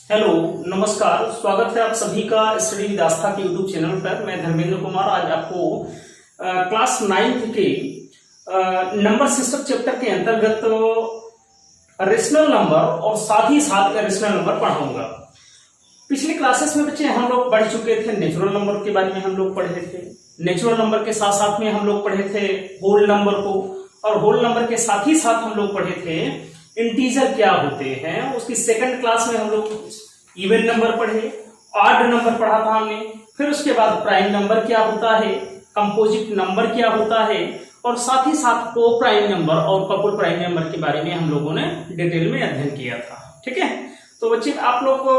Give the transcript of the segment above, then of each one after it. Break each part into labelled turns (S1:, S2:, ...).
S1: Hello, नमस्कार। स्वागत है आप सभी का स्टडी विद आस्था के यूट्यूब चैनल पर। मैं धर्मेंद्र कुमार आज आपको क्लास 9th के नंबर सिस्टम चैप्टर के अंतर्गत रेशनल नंबर और साथ ही साथ रेशनल नंबर पढ़ाऊंगा। पिछले क्लासेस में बच्चे हम लोग पढ़ चुके थे, नेचुरल नंबर के बारे में हम लोग पढ़े थे। नेचुरल नंबर के साथ साथ में हम लोग पढ़े थे होल नंबर को, और होल नंबर के साथ ही साथ हम लोग पढ़े थे इंटीजर क्या होते हैं। उसकी सेकंड क्लास में हम लोग इवन नंबर पढ़े, ऑड नंबर पढ़ा था हमने। फिर उसके बाद प्राइम नंबर क्या होता है, कंपोजिट नंबर क्या होता है, और साथ ही साथ को प्राइम नंबर और कपल प्राइम नंबर के बारे में हम लोगों ने डिटेल में अध्ययन किया था। ठीक है, तो बच्चे आप लोग को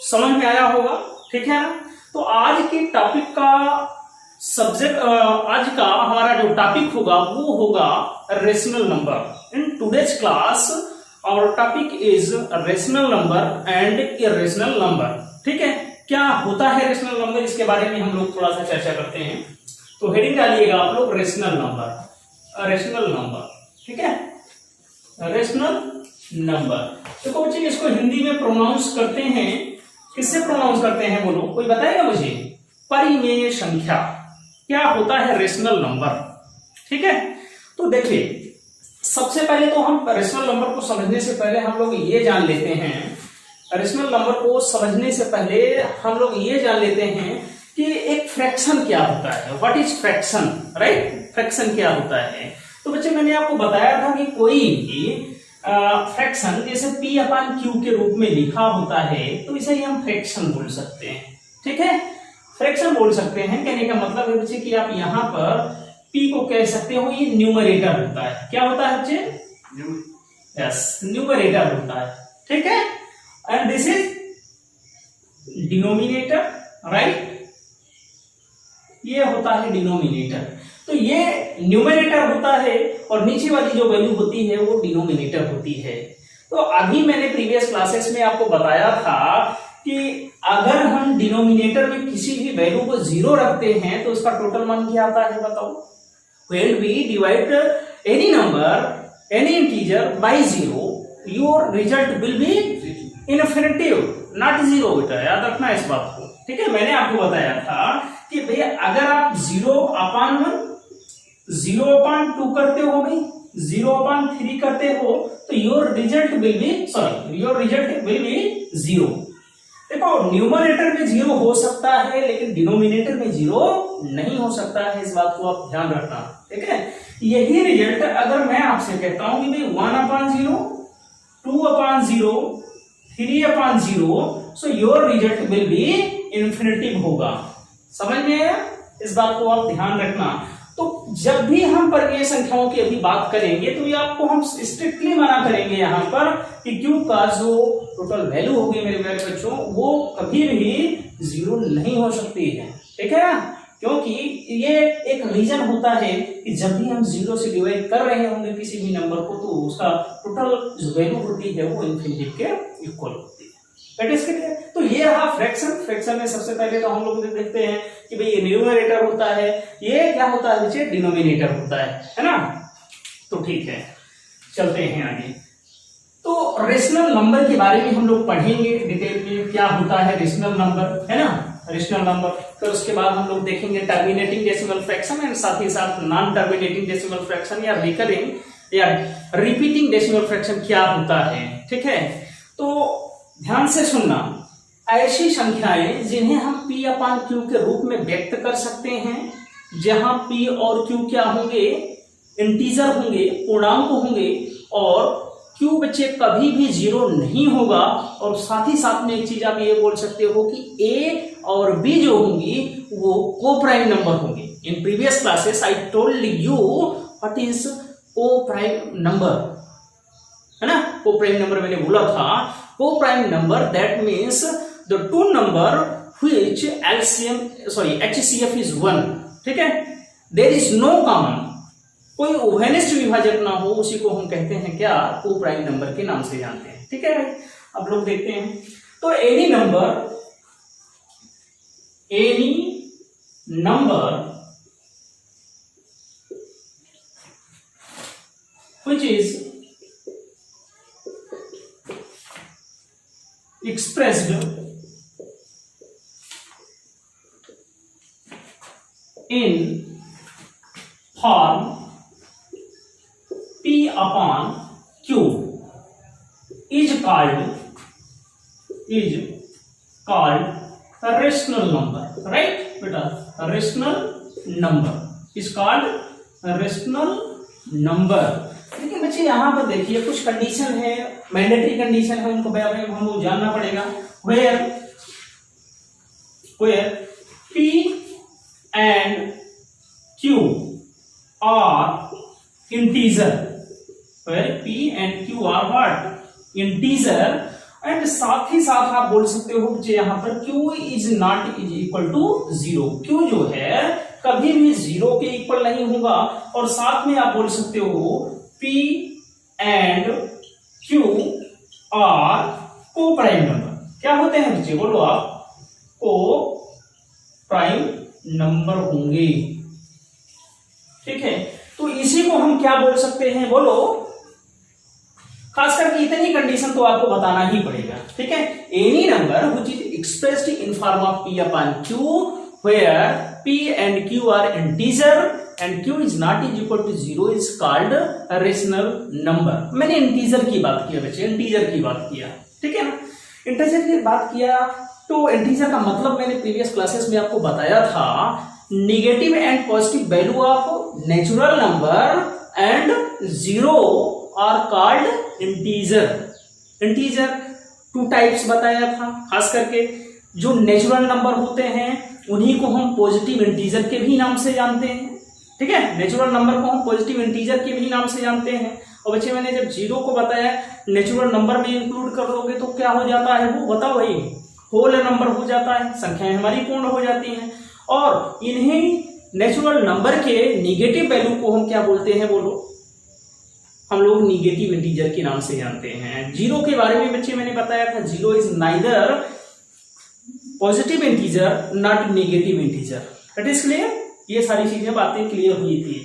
S1: समझ में आया होगा। ठीक है ना। तो आज के टॉपिक का सब्जेक्ट, आज का हमारा जो टॉपिक होगा वो होगा rational number. In today's class और topic is rational number and irrational number. ठीक है, क्या होता है रेशनल नंबर, इसके बारे में हम लोग थोड़ा सा चर्चा करते हैं। तो हेडिंग डालिएगा आप लोग रेशनल नंबर, रेशनल नंबर। ठीक है, रेशनल नंबर। देखो बच्चे, इसको हिंदी में प्रोनाउंस करते हैं, किससे प्रोनाउंस करते हैं बोलो, कोई बताएगा मुझे? परिमेय संख्या। क्या होता है रेशनल नंबर? ठीक है, तो देखिए, सबसे पहले तो हम रेशनल नंबर को समझने से पहले हम लोग ये जान लेते हैं, रेशनल नंबर को समझने से पहले हम लोग ये जान लेते हैं कि एक फ्रैक्शन क्या होता है। What is fraction, right? Fraction क्या होता है? तो बच्चे, मैंने आपको बताया था कि कोई भी फ्रैक्शन जैसे p अपान क्यू के रूप में लिखा होता है तो इसे ही हम फ्रैक्शन बोल सकते हैं। ठीक है, फ्रैक्शन बोल सकते हैं। कहने का मतलब है बच्चे कि आप यहाँ पर p को कह सकते हो ये न्यूमरेटर होता है। क्या होता है बच्चे? यस, न्यूमरेटर होता है। ठीक है, and this is denominator, right? ये होता है डिनोमिनेटर। तो ये न्यूमरेटर होता है और नीचे वाली जो वैल्यू होती है वो डिनोमिनेटर होती है। तो अभी मैंने प्रीवियस क्लासेस में आपको बताया था कि अगर हम डिनोमिनेटर में किसी भी वैल्यू को 0 रखते हैं तो उसका टोटल मान क्या आता है, बताओ? When we divide any number, any integer by 0, your result will be infinitive, not zero। बेटा याद रखना इस बात को। ठीक है, मैंने आपको बताया था कि भैया अगर आप 0/1, 0/2 करते हो भाई, 0/3 करते हो तो योर रिजल्ट विल बी 0। देखो, न्यूमरेटर में 0 हो सकता है लेकिन डिनोमिनेटर में 0 नहीं हो सकता है, इस बात को आप ध्यान रखना। ठीक है, यही रिजल्ट अगर मैं आपसे कहता हूं कि भाई 1/0, 2/0, 3/0, so your result will be infinitive होगा। समझ में आया? इस बात को आप ध्यान रखना। तो जब भी हम परिमेय संख्याओं की अभी बात करेंगे तो ये आपको हम स्ट्रिक्टली मना करेंगे यहाँ पर कि क्यू का जो टोटल वैल्यू होगी मेरे प्यारे बच्चों वो कभी भी 0 नहीं हो सकती है। ठीक है ना, क्योंकि ये एक रीजन होता है कि जब भी हम 0 से डिवाइड कर रहे होंगे किसी भी नंबर को तो उसका टोटल जो वैल्यू होती है वो इन्फिनिटी के इक्वल होती है। तो ये रहा फ्रैक्शन। फ्रैक्शन में सबसे पहले तो हम लोग देखते हैं कि भाई ये न्यूमरेटर होता है, ये क्या होता है बच्चे? डिनोमिनेटर होता है ना। तो ठीक है, चलते हैं आगे। तो रेशनल नंबर के बारे में हम लोग पढ़ेंगे डिटेल में, क्या होता है रेशनल नंबर, है ना, रेशनल नंबर। फिर उसके बाद हम लोग देखेंगे टर्मिनेटिंग डेसिमल फ्रैक्शन एंड साथ ही साथ नॉन टर्मिनेटिंग डेसिमल फ्रैक्शन या रिकरिंग या रिपीटिंग डेसिमल फ्रैक्शन क्या होता है। ठीक है, तो ध्यान से सुनना, ऐसी संख्याएं जिन्हें हम p/q के रूप में व्यक्त कर सकते हैं, जहां p और q क्या होंगे? इंटीजर होंगे, पूर्णांक होंगे, और q बच्चे कभी भी 0 नहीं होगा। और साथ ही साथ में एक चीज आप ये बोल सकते हो कि a और b जो होंगी वो को प्राइम नंबर होंगे। In previous classes I told you what is को प्राइम नंबर, है ना। को प्राइम नंबर मैंने बोला था, को prime number that means the two number which HCF is 1। ठीक है, देयर इज नो कॉमन, कोई उभयनिष्ठ विभाजक ना हो, उसी को हम कहते हैं क्या? को प्राइम नंबर के नाम से जानते हैं। ठीक है, अब लोग देखते हैं। तो any number which is expressed in form P upon Q is called a rational number, right बेटा? a rational number is called a rational number। देखिए बच्चे यहाँ पर देखिए कुछ कंडीशन है, मैंडेटरी कंडीशन है, उनको हमको जानना पड़ेगा। where P and Q are integer, where P and Q are what? integer, and साथ ही साथ आप बोल सकते हो बच्चे यहाँ पर Q is not is equal to 0। Q जो है कभी भी 0 के इक्वल नहीं होगा। और साथ में आप बोल सकते हो P एंड Q आर को प्राइम नंबर। क्या होते हैं बच्चे, बोलो आप? को प्राइम नंबर होंगे, ठीक है। तो इसी को हम क्या बोल सकते हैं, बोलो? खास करके इतनी कंडीशन तो आपको बताना ही पड़ेगा, ठीक है। Any number which is expressed in form of P upon Q where P and Q are integer and Q is not is equal to 0 is called a rational number. मैंने इंटीजर की बात किया बच्चे, इंटीजर की बात किया, ठीक है ना। इंटीजर की बात किया तो इंटीजर का मतलब मैंने प्रीवियस क्लासेस में आपको बताया था, negative and positive value of natural number and 0 are called integer. Integer 2 types बताया था, खास करके जो नेचुरल नंबर होते हैं उन्हीं को हम पॉजिटिव इंटीजर के भी नाम से जानते हैं, ठीक है। नेचुरल नंबर को हम पॉजिटिव इंटीजर के भी नाम से जानते हैं। और बच्चे मैंने जब 0 को बताया नेचुरल नंबर में इंक्लूड कर दोगे तो क्या हो जाता है, वो बताओ भाई? होल नंबर हो जाता है, संख्याएं हमारी पूर्ण हो जाती हैं। और इन्हीं नेचुरल नंबर के नेगेटिव वैल्यू को हम क्या बोलते हैं, बोलो? हम लोग नेगेटिव इंटीजर के नाम से जानते हैं। 0 के बारे में बच्चे मैंने बताया था, 0 is neither positive integer not negative integer. It is clear? ये सारी चीजें बातें क्लियर हुई थी।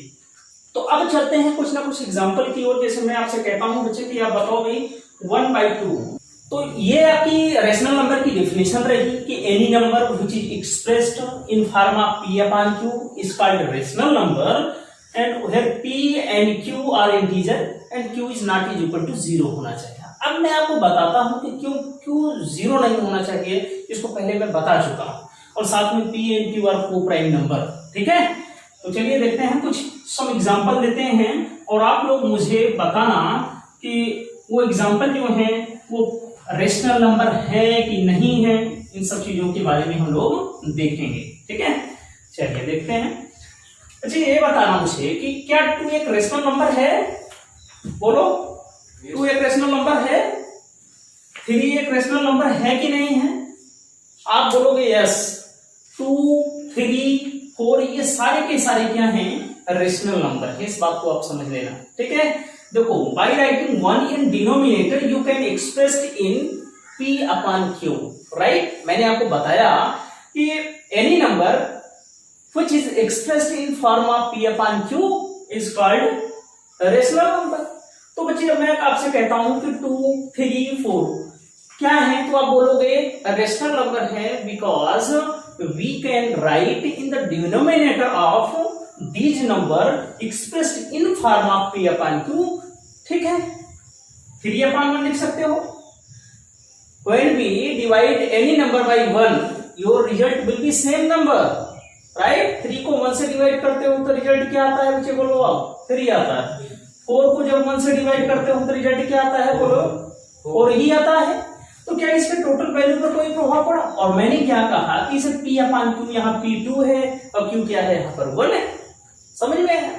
S1: तो अब चलते हैं कुछ ना कुछ एग्जांपल की ओर। जैसे मैं आपसे कहता हूं बच्चे कि आप बताओ भाई 1/2। तो ये आपकी रेशनल नंबर की डेफिनेशन रहेगी कि any number which is expressed in form of P upon Q is called rational number and where P and Q are integer and Q is not is equal to 0 होना चाहिए। अब मैं आपको बताता हूं कि क्यों Q 0 नहीं होना चाहिए, इसको पहले मैं बता चुका हूं। और साथ में P and Q are को प्राइम नंबर, ठीक है। तो चलिए देखते हैं, कुछ सम एग्जांपल देते हैं और आप लोग मुझे बताना कि वो एग्जांपल जो है वो रेशनल नंबर है कि नहीं है। इन सब चीजों के बारे में हम लोग देखेंगे, ठीक है। चलिए देखते हैं। अच्छा ये बताना मुझे कि क्या 2 एक रेशनल नंबर है, बोलो? 2 एक रेशनल नंबर है, 3 एक रेशनल नंबर है कि नहीं है? आप बोलोगे यस। 2, 3, 4 ये सारे के सारे क्या हैं, रेशनल नंबर है। इस बात को आप समझ लेना, ठीक है। देखो, by writing 1 in denominator you can express in P upon Q, right. मैंने आपको बताया कि any number which is expressed in form of P upon Q is called rational number। तो बच्चे जब मैं आपसे कहता हूं कि 2, 3, 4 क्या है, तो आप बोलोगे रेशनल नंबर है because we can write in the denominator of these number expressed in form of P upon Q, ठीक है। 3 upon 1 लिख सकते हो। when we divide any number by 1 your result will be same number, right. 3 को 1 से divide करते हो तो रिजल्ट क्या आता है बच्चे, बोलो आप? 3 आता है। 4 को जब 1 से डिवाइड करते हो तो रिजल्ट क्या आता है, बोलो? 4 ही आता है। तो क्या इसके टोटल वैल्यू पर कोई प्रभाव पड़ा? और मैंने क्या कहा कि इसे P अपॉन Q, यहाँ P2 है और Q क्या है, यहाँ पर 1 है। समझ में है?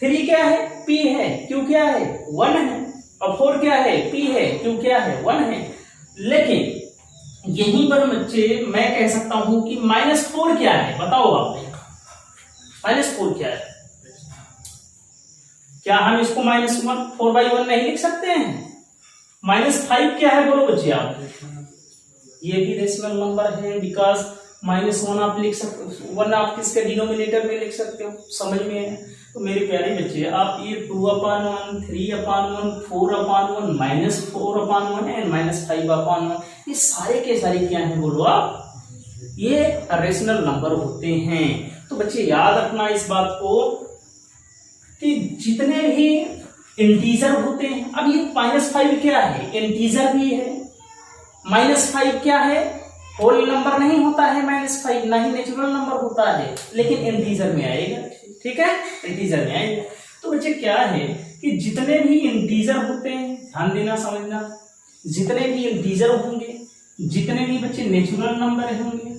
S1: 3 क्या है, P है, Q क्या है, 1 है। और 4 क्या है, P है, Q क्या है, 1 है। लेकिन यहीं पर बच्चे मैं कह सकता हूं कि -4 क्या है, बताओ आप? -4 क्या है? क्या हम इसको -4/1 नहीं लिख सकते हैं? -5 क्या है, बोलो बच्चे आप? ये भी रेशनल नंबर है बिकॉज -1 आप लिख सकते, 1 आप किसके डिनोमिनेटर में लिख सकते हो। समझ में है? तो मेरे प्यारे बच्चे आप ये 2/1, 3/1, 4/1, -4/1 एंड -5/1 ये सारे के सारे क्या हैं बोलो आप, ये रेशनल नंबर होते हैं। तो बच्चे याद रखना इस बात को कि जितने भी इंटीजर होते हैं, अब ये -5 क्या है, इंटीजर भी है। -5 क्या है, होल नंबर नहीं होता है -5, ना ही नेचुरल नंबर होता है, लेकिन इंटीजर में आएगा। ठीक है, इंटीजर में आएगा। तो बच्चे क्या है कि जितने भी इंटीजर होते हैं, ध्यान देना समझना, जितने भी इंटीजर होंगे, जितने भी बच्चे नेचुरल नंबर होंगे,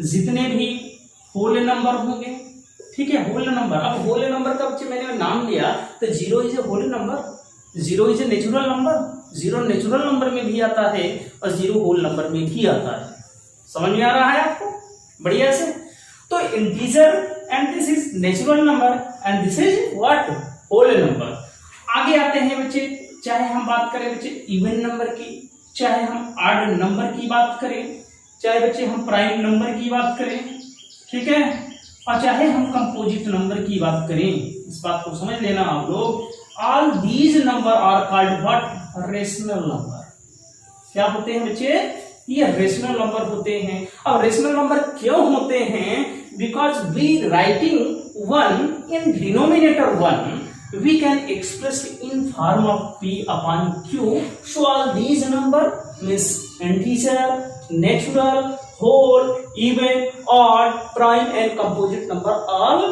S1: जितने भी होल नंबर होंगे, ठीक है, होल नंबर। अब होल नंबर का बच्चे मैंने नाम लिया तो 0 is a whole number, 0 is a natural number, 0 natural number में भी आता है और 0 होल नंबर में भी आता है। समझ में आ रहा है आपको बढ़िया से? तो integer and this is natural number and this is what, whole number. आगे आते हैं बच्चे, चाहे हम बात करें बच्चे इवन नंबर की, चाहे हम ऑड नंबर की बात करें, चाहे बच्चे हम प्राइम नंबर की बात करें, ठीक है, और चाहे हम कंपोजिट नंबर की बात करें। इस बात को समझ लेना आप लोग, all these number are called what, rational number. क्या होते हैं बच्चे, ये रेशनल नंबर होते हैं। अब रेशनल नंबर क्यों होते हैं, because we writing 1 in denominator 1 we can express in form of p upon q. So all these number means integer, natural, whole, even, odd, prime and composite number all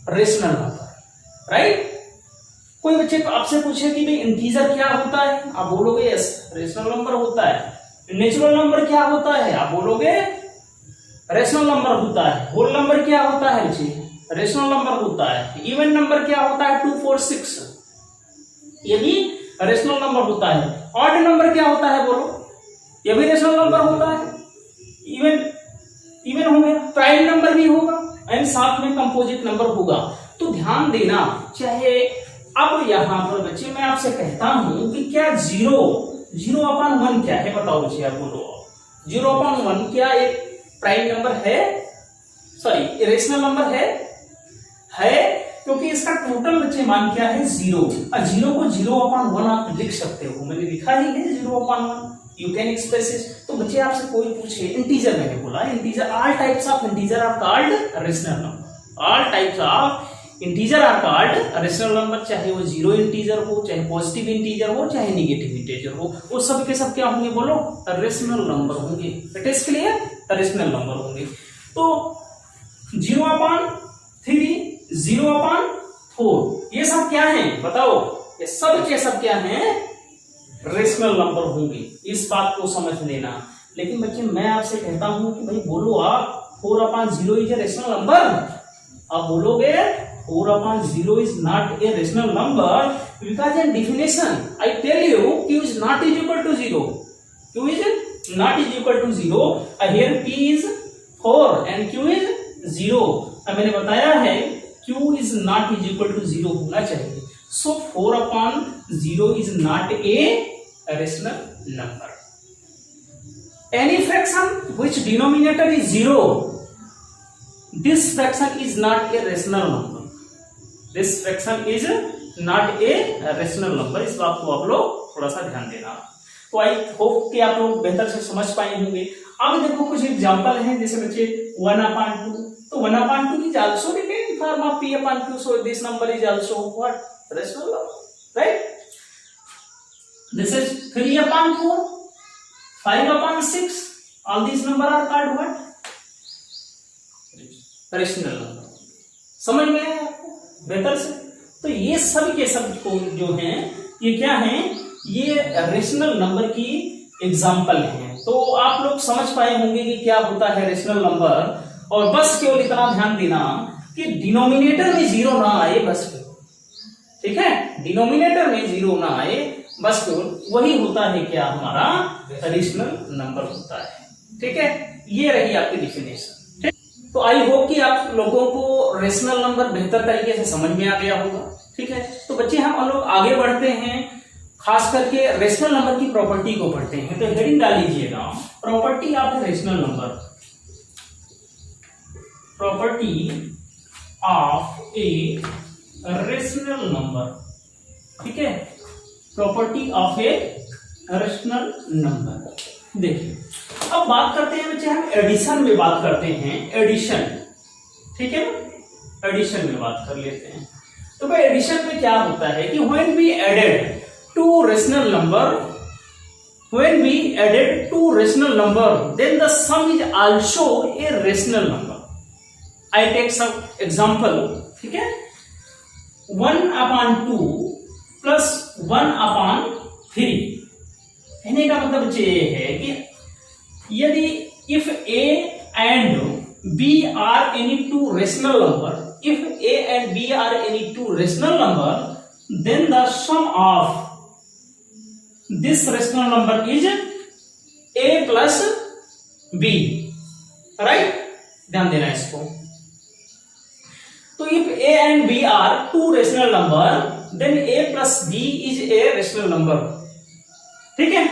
S1: rational number, right? कोई बच्चे आपसे पूछे कि भाई integer क्या होता है, आप बोलोगे यस रेशनल नंबर होता है। नेचुरल नंबर क्या होता है, आप बोलोगे रेशनल नंबर होता है। होल नंबर क्या होता है बच्चे, रेशनल नंबर होता है। इवन नंबर क्या होता है, 2, 4, 6, ये भी रेशनल नंबर होता है। ऑड नंबर क्या होता है बोलो, ये भी रेशनल नंबर होता है। इवन हो गया, प्राइम नंबर भी होगा एंड साथ में कंपोजिट नंबर होगा। तो ध्यान देना, चाहे अब यहां पर बच्चे मैं आपसे कहता हूं कि क्या 0/1 क्या है, बताओ बच्चे आप बोलो। 0/1 क्या एक प्राइम नंबर है, सॉरी रेशनल नंबर है क्योंकि इसका टोटल बच्चे मान क्या है 0, और 0 को 0/1 आप लिख सकते हो, मैंने लिखा ही है 0/1, यू कैन एक्सप्रेस इट। तो बच्चे आपसे कोई पूछे इंटीजर, मैंने बोला integer, all types of integer are called rational number, all types of integer are called rational number, चाहे वो 0 इंटीजर हो, चाहे पॉजिटिव इंटीजर हो, चाहे निगेटिव इंटीजर हो, वो सब के सब क्या होंगे बोलो, रेशनल नंबर होंगे। It is clear, rational number होंगे। तो 0/3, 0/4 ये सब क्या है बताओ, ये सब के सब क्या है, रेशनल नंबर होंगे। इस बात को समझ लेना। लेकिन बच्चे मैं आपसे कहता हूं कि भाई बोलो आप 4/0 इज ए रेशनल नंबर, आप बोलोगे 4/0 is not a rational number because in definition I tell you q is not is equal to 0, q is not is equal to 0, here p is 4 and q is 0। अब मैंने बताया है q is not is equal to 0 होना चाहिए, so 4/0 is not a rational number। Any fraction which denominator is 0, this fraction is not a rational number, this fraction is not a rational number। इस बात को आप लोग थोड़ा सा ध्यान देना। तो आई होप कि आप लोग बेहतर से समझ पाए होंगे। अब देखो कुछ एग्जांपल हैं, जैसे बच्चे 1/2, तो 1/2 is also written in form of p/q, so this number is also what, rational number, right? This is 3/4, 5/6, all these number are called what, rational number। समझ में आया आपको बेहतर से? तो ये सब के सब को जो हैं ये क्या हैं, ये रेशनल नंबर की एग्जाम्पल हैं। तो आप लोग समझ पाए होंगे कि क्या होता है रेशनल नंबर। और बस केवल इतना ध्यान देना कि डिनोमिनेटर में 0 ना आए, बस केवल, ठीक है, डिनोमिनेटर में 0 ना आए, बस केवल वही होता है क्या हमारा रेशनल नंबर होता है। ठीक है, ये रही आपकी डिफिनेशन। तो आई होप कि आप लोगों को रेशनल नंबर बेहतर तरीके से समझ में आ गया होगा। ठीक है, तो बच्चे हम लोग आगे बढ़ते हैं, खास करके रेशनल नंबर की प्रॉपर्टी को पढ़ते हैं। तो हेडिंग डाल लीजिएगा, property of rational number, property of a rational number. ठीक है, property of a rational number. देखिए अब बात करते हैं बच्चे, हम एडिशन में बात करते हैं, एडिशन, ठीक है ना, एडिशन में बात कर लेते हैं। तो भाई एडिशन में क्या होता है कि when we added two rational number, when we added two rational number then the sum is also a rational number. I take some example, ठीक है, 1/2 प्लस 1/3। कहने का मतलब बच्चे ये है कि यदि if a and b are any two rational number, if a and b are any two rational number, then the sum of this rational number is a plus b, right? ध्यान देना इसको। तो if a and b are two rational number, then a plus b is a rational number, ठीक है।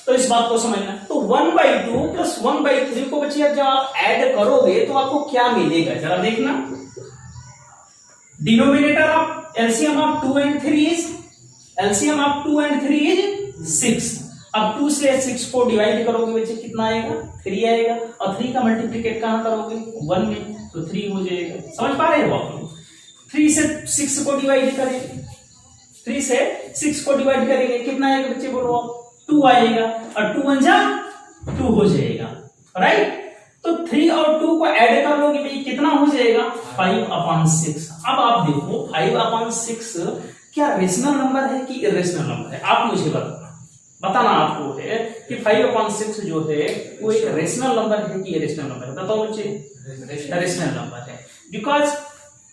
S1: तो इस बात को समझना। तो 1/2 प्लस 1/3 को बच्चे जब आप ऐड करोगे तो आपको क्या मिलेगा, जरा देखना। Denominator of LCM of 2 and 3 is, LCM of 2 and 3 is 6। अब 2 से 6 को डिवाइड करोगे बच्चे कितना आएगा, 3 आएगा। और 3 का मल्टीप्लिकेट कहां करोगे, 1 में, तो 3 हो जाएगा। समझ पा रहे हो आप लोग? 3 से 6 को डिवाइड करेंगे, 3 से 6 को डिवाइड करेंगे कितना आएगा बच्चे, बोलो आप, 2 आएगा। और 2 1 जा 2 हो जाएगा, राइट। तो 3 और 2 को ऐड कर लोगे भाई कितना हो जाएगा, 5/6। अब आप देखो 5/6 क्या रेशनल नंबर है कि इरेशनल नंबर है, आप मुझे बताना आपको है कि 5/6 जो है वो एक रेशनल नंबर है कि इरेशनल नंबर है, बताओ मुझे। रेशनल नंबर है because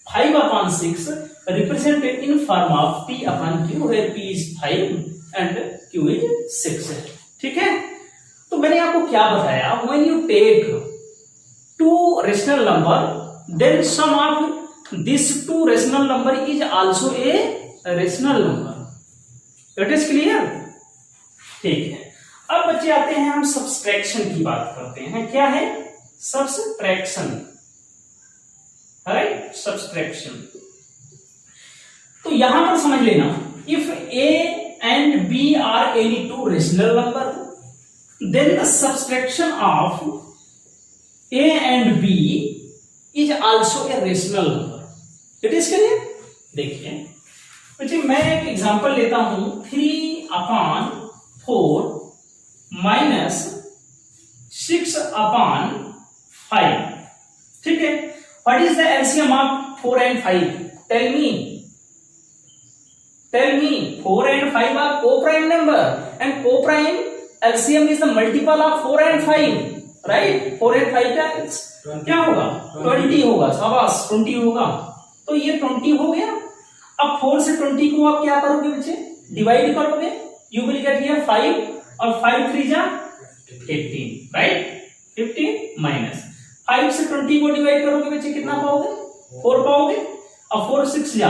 S1: 5/6 represented in form of P/Q, where P is 5 and Q is 6, ठीक है। तो मैंने आपको क्या बताया, when you take two rational number then sum of these two rational number is also a rational number, it is clear, ठीक है। अब बच्चे आते हैं, हम सब्सट्रैक्शन की बात करते हैं। क्या है सब्सट्रैक्शन, राइट, सब्सट्रैक्शन। तो यहां पर समझ लेना, if a and b are any two rational number then the subtraction of a and b is also a rational number, it is clear। देखिए बच्चे मैं एक एग्जांपल लेता हूं, 3/4 माइनस 6/5, ठीक है। What is the LCM of 4 and 5, tell me 4 and 5 are co-prime number and co-prime LCM is the multiple of 4 and 5, right? 4 and 5 क्या होगा, 20 होगा, शाबाश 20 होगा। तो ये 20 हो गया। अब 4 से 20 को आप क्या करोगे बच्चे, डिवाइड करोगे, यू विल गेट हियर 5 और 5 3 जा 15, राइट। 15 माइनस 5 से 20 को डिवाइड करोगे बच्चे कितना पाओगे, 4 पाओगे। और 4 6 जा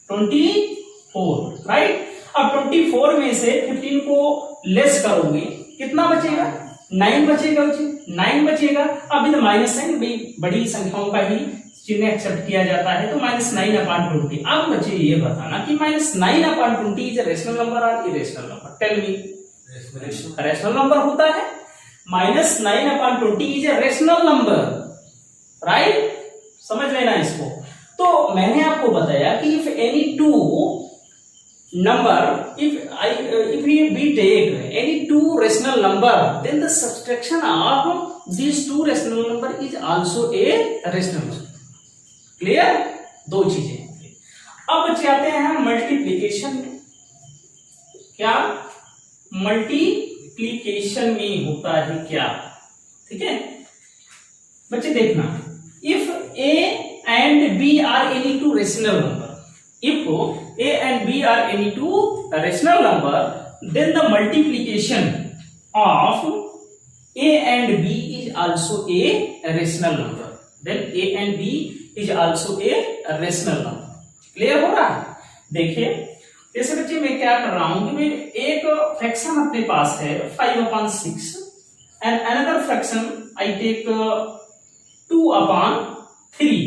S1: 24, राइट। अब 24 में से 15 को लेस करोगे कितना बचेगा, 9 बचेगा बच्चे, 9 बचेगा। अब इधर माइनस साइन, बड़ी संख्याओं का ही चिन्ह एक्सेप्ट किया जाता है, तो -9/20। अब बच्चे ये बताना कि -9/20 इज रेशनल नंबर और irrational number, tell me. Rational number होता है, -9/20 is a rational number, right, समझ लेना इसको। तो मैंने आपको बताया कि if any two number, if we take any two rational number then the subtraction of these two rational number is also a rational number, clear। दो चीजें। अब बच्चे आते हैं हम मल्टीप्लिकेशन में। क्या मल्टीप्लिकेशन में होता है क्या, ठीक है बच्चे देखना, if a and b are any two rational number, if a and b are any two rational number then the multiplication of a and b is also a rational number, then a and b is also a rational number, clear हो रहा है। देखिए जैसे बच्चे मैं क्या कर रहा हूं कि मैं एक फ्रैक्शन अपने पास है 5/6 and another fraction I take 2/3,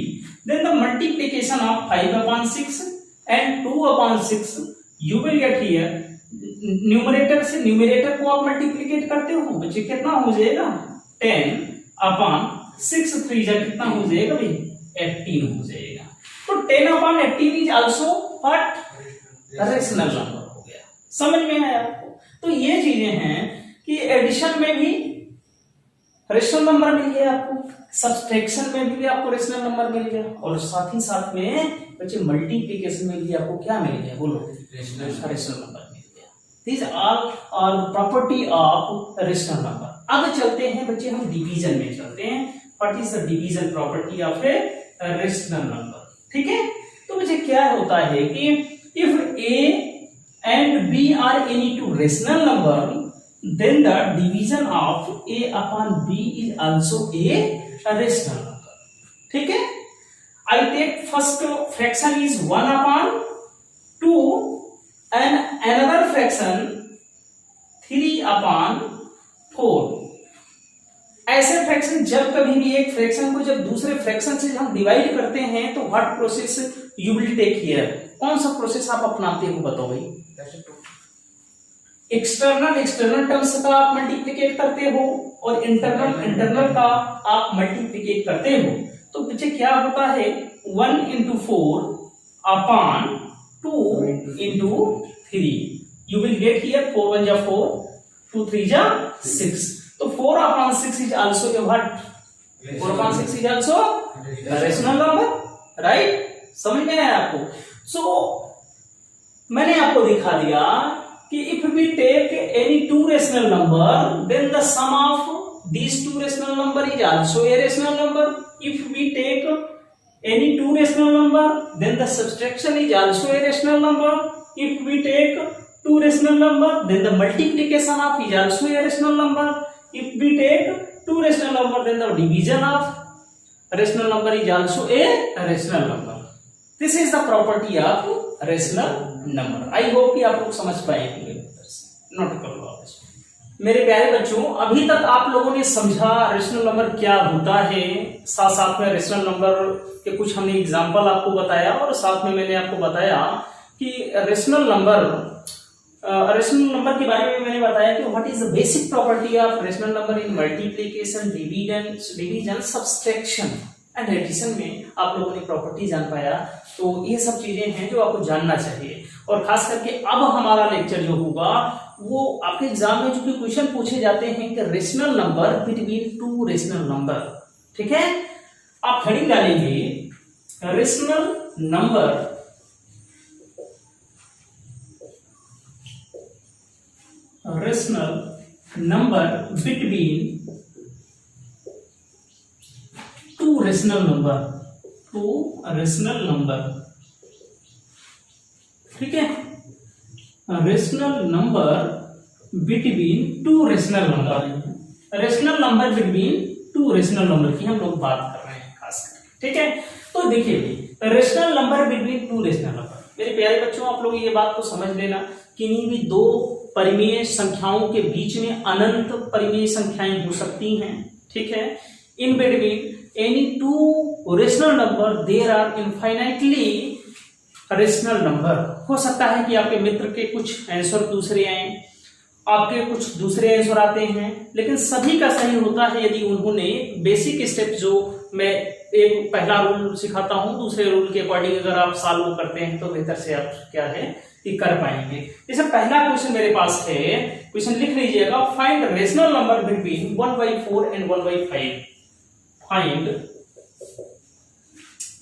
S1: then the multiplication of 5/6 and 2/6 you will get here numerator से न्यूमरेटर को आप मल्टीप्लीकेट करते हो बच्चे, कितना हो जाएगा 10/6 3 कितना हो जाएगा भाई 18 हो जाएगा। तो 10/18 is also what rational number हो गया। समझ में आया आपको? तो ये चीजें हैं कि एडिशन में भी रेशनल नंबर मिल गया आपको, सब्सट्रैक्शन में भी आपको रेशनल नंबर मिल गया, और साथ ही साथ में बच्चे मल्टीप्लिकेशन में भी आपको क्या मिल गया, बोलो रेशनल नंबर मिल गया। This all are property of rational number. अब चलते हैं बच्चे हम डिवीजन में चलते हैं। What is the division property of a rational number? ठीक है, तो बच्चे क्या होता है कि if a and b are any two rational number then the division of a upon b is also a rational number. ठीक है, I take first fraction is 1/2 and another fraction 3/4। ऐसे फ्रैक्शन जब कभी भी एक फ्रैक्शन को जब दूसरे फ्रैक्शन से हम डिवाइड करते हैं तो what process you will take here? कौन सा प्रोसेस आप अपनाते हो बताओ भाई? एक्सटर्नल टर्म्स का आप मल्टीप्लिकेट करते हो और इंटरनल का आप मल्टीप्लिकेट करते हो। तो पीछे क्या होता है 1 into 4/2 into 3 you will get here 4 1 जा 4 2 3 जा 6। तो 4/6 is also A what? 4/6 is also rational number, right? समझ में आया आपको? सो मैंने आपको दिखा दिया कि if we take any two rational number then the sum of these two rational number is also a rational number. If we take any two rational number then the subtraction is also a rational number. If we take two rational number then the multiplication of is also a rational number. If we take two rational number then the division of rational number is also a rational number. This is the property of rational number. I hope कि आप लोग समझ पाएंगे। Note कर लो आप इसमें। मेरे प्यारे बच्चों, अभी तक आप लोगों ने समझा रेशनल नंबर क्या होता है, साथ साथ में रेशनल नंबर के कुछ हमने एग्जांपल आपको बताया, और साथ में मैंने आपको बताया कि रेशनल नंबर के बारे में मैंने बताया कि what is the basic property of rational number in multiplication, division, subtraction and addition में आप लोगों ने प्रॉपर्टी जान पाया। तो ये सब चीजें हैं जो आपको जानना चाहिए, और खास करके अब हमारा लेक्चर जो होगा वो आपके एग्जाम में जो कि क्वेश्चन पूछे जाते हैं कि rational number between two rational number. ठीक है, आप हेडिंग डालेंगे rational number between two rational number. ठीक है, rational number between two rational number. Rational number between two rational number की हम लोग बात कर रहे हैं खास करके। ठीक है, तो देखिए rational number between two rational number. मेरे प्यारे बच्चों, आप लोग ये बात को समझ लेना, किन्हीं भी दो परिमेय संख्याओं के बीच में अनंत परिमेय संख्याएं हो सकती हैं। ठीक है, in between any two rational number there are infinitely rational number. हो सकता है कि आपके मित्र के कुछ आंसर दूसरे आए, आपके कुछ दूसरे आंसर आते हैं, लेकिन सभी का सही होता है यदि उन्होंने बेसिक स्टेप, जो मैं एक पहला रूल सिखाता हूं, दूसरे रूल के अकॉर्डिंग अगर आप सॉल्व करते हैं तो बेहतर से आप क्या है कि कर पाएंगे। जैसे पहला क्वेश्चन मेरे पास है, क्वेश्चन लिख लीजिएगा, find rational number between 1/4 and 1/5। Find,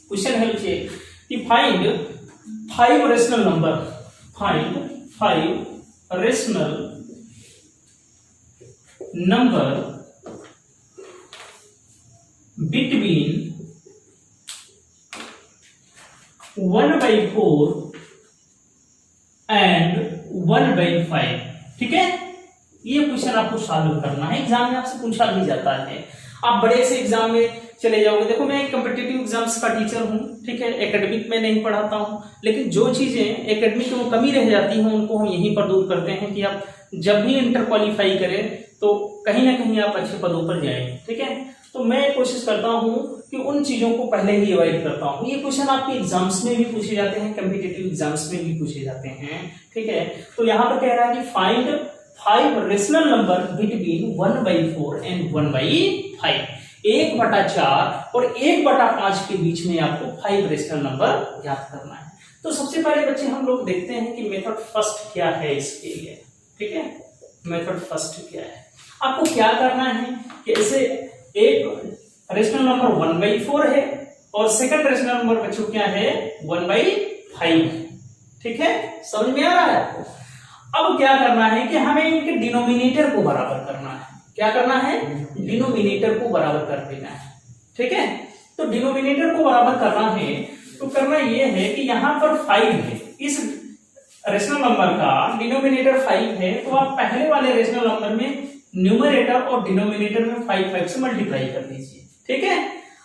S1: question है कि find 5 rational number, find 5 rational number between 1/4 and 1/5। ठीक है, ये क्वेश्चन आपको सॉल्व करना है, एग्जाम में आपसे पूछा भी जाता है। आप बड़े से एग्जाम में चले जाओगे, देखो मैं एक कॉम्पिटिटिव एग्जाम्स का टीचर हूँ, ठीक है, एकेडमिक में नहीं पढ़ाता हूँ, लेकिन जो चीजें एकेडमिक में कमी रह जाती हैं उनको हम यहीं पर दूर करते हैं कि आप जब भी इंटर क्वालिफाई करें तो कहीं ना कहीं आप अच्छे पदों पर जाएं। ठीक है, तो मैं कोशिश करता हूं कि उन चीजों को पहले ही अवॉइड करता हूं। ये क्वेश्चन आपके एग्जाम्स में भी पूछे जाते हैं, कॉम्पिटिटिव एग्जाम्स में भी पूछे जाते हैं, ठीक है। तो यहाँ पर कह रहा है कि find 5 rational number between 1/4 and 1/5। 1/4 और 1/5 के बीच में आपको 5 रेशनल नंबर ज्ञात करना है। तो सबसे पहले बच्चे हम लोग देखते हैं कि मेथड फर्स्ट क्या है इसके लिए, ठीक है। मेथड फर्स्ट क्या है, आपको क्या करना है कि ऐसे एक रेशनल नंबर 1/4 है और सेकंड रेशनल नंबर बच्चों क्या है 1/5, ठीक है, समझ में आ रहा है आपको। अब क्या करना है कि हमें इनके डिनोमिनेटर को बराबर करना है। क्या करना है, डिनोमिनेटर को बराबर कर देना है, ठीक है। तो डिनोमिनेटर को बराबर करना है तो करना यह है कि यहां पर 5 है, इस रेशनल नंबर का डिनोमिनेटर 5 है, तो आप पहले वाले रेशनल नंबर में न्यूमरेटर और डिनोमिनेटर में 5 से मल्टीप्लाई कर दीजिए, ठीक है।